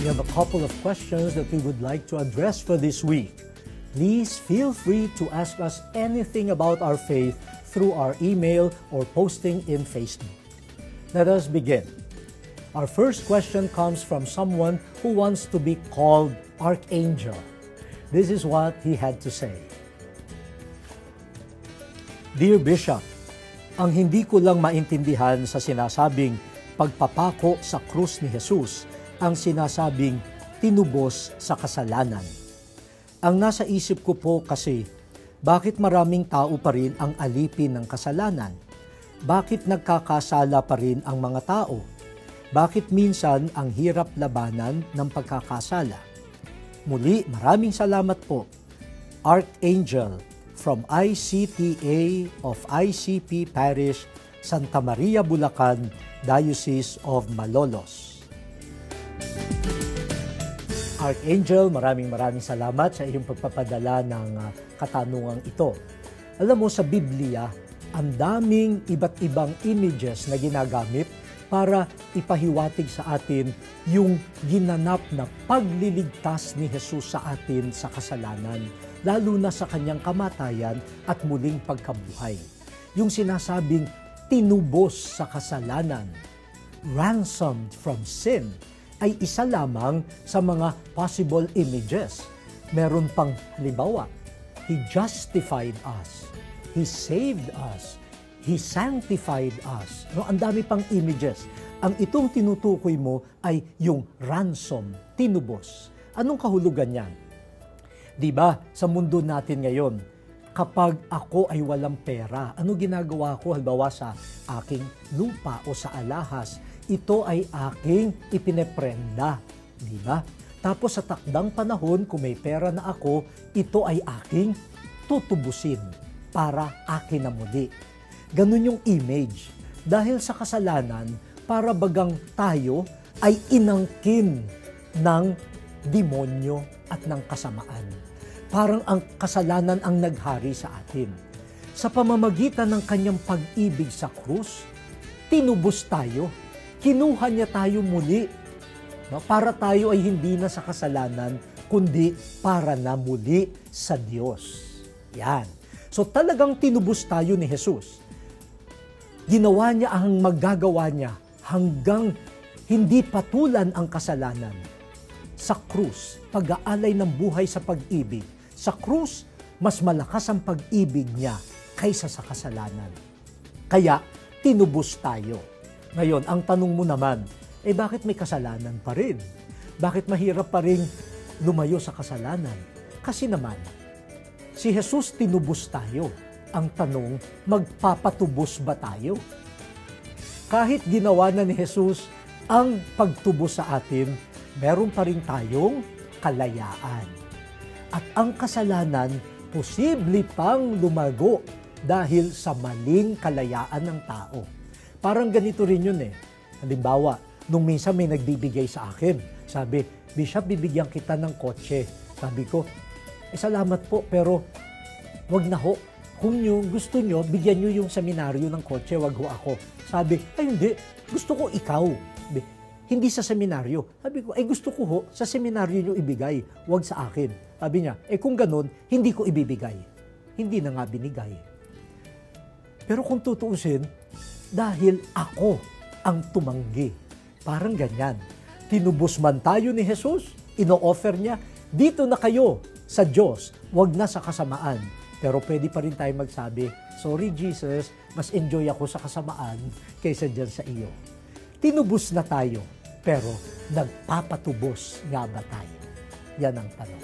We have a couple of questions that we would like to address for this week. Please feel free to ask us anything about our faith through our email or posting in Facebook. Let us begin. Our first question comes from someone who wants to be called Archangel. This is what he had to say. Dear Bishop, ang hindi ko lang maintindihan sa sinasabing pagpapako sa krus ni Jesus ang sinasabing tinubos sa kasalanan. Ang nasa isip ko po kasi, bakit maraming tao pa rin ang alipin ng kasalanan? Bakit nagkakasala pa rin ang mga tao? Bakit minsan ang hirap labanan ng pagkakasala? Muli, maraming salamat po. Archangel from ICTA of ICP Parish, Santa Maria, Bulacan, Diocese of Malolos. Archangel, maraming salamat sa iyong pagpapadala ng katanungang ito. Alam mo, sa Biblia, ang daming iba't ibang images na ginagamit para ipahiwatig sa atin yung ginanap na pagliligtas ni Jesus sa atin sa kasalanan, lalo na sa kanyang kamatayan at muling pagkabuhay. Yung sinasabing tinubos sa kasalanan, ransomed from sin, ay isa lamang sa mga possible images. Meron pang halimbawa, He justified us, He saved us, He sanctified us. No, ang dami pang images. Ang itong tinutukoy mo ay yung ransom, tinubos. Anong kahulugan yan? Diba, sa mundo natin ngayon, kapag ako ay walang pera, ano ginagawa ko? Halimbawa sa aking lupa o sa alahas, ito ay aking ipineprenda. Diba? Tapos sa takdang panahon, kung may pera na ako, ito ay aking tutubusin para akin na muli. Ganun yung image. Dahil sa kasalanan, para bagang tayo ay inangkin ng demonyo at ng kasamaan. Parang ang kasalanan ang naghari sa atin. Sa pamamagitan ng kanyang pag-ibig sa krus, tinubos tayo. Kinuha niya tayo muli. No? Para tayo ay hindi na sa kasalanan, kundi para na muli sa Diyos. Yan. So talagang tinubos tayo ni Jesus. Ginawa niya ang magagawa niya hanggang hindi patulan ang kasalanan. Sa krus, pag-aalay ng buhay sa pag-ibig. Sa krus, mas malakas ang pag-ibig niya kaysa sa kasalanan. Kaya, tinubos tayo. Ngayon, ang tanong mo naman, bakit may kasalanan pa rin? Bakit mahirap pa rin lumayo sa kasalanan? Kasi naman, si Jesus tinubos tayo. Ang tanong, magpapatubos ba tayo? Kahit ginawa na ni Jesus ang pagtubos sa atin, meron pa rin tayong kalayaan. At ang kasalanan, posible pang lumago dahil sa maling kalayaan ng tao. Parang ganito rin yun eh. Halimbawa, nung minsan may nagbibigay sa akin, sabi, Bishop, bibigyan kita ng kotse. Sabi ko, salamat po, pero wag na ho. Kung gusto nyo, bigyan nyo yung seminaryo ng kotse, wag ho ako. Sabi, hindi, gusto ko ikaw. Sabi, hindi sa seminaryo. Sabi ko, gusto ko ho, sa seminaryo nyo ibigay, wag sa akin. Sabi niya, kung ganun, hindi ko ibibigay. Hindi na nga binigay. Pero kung tutuusin, dahil ako ang tumanggi. Parang ganyan. Tinubos man tayo ni Jesus, ino-offer niya, dito na kayo sa Diyos, wag na sa kasamaan. Pero pwede pa rin tayo magsabi, sorry Jesus, mas enjoy ako sa kasamaan kaysa dyan sa iyo. Tinubos na tayo, pero nagpapatubos nga ba tayo? Yan ang tanong.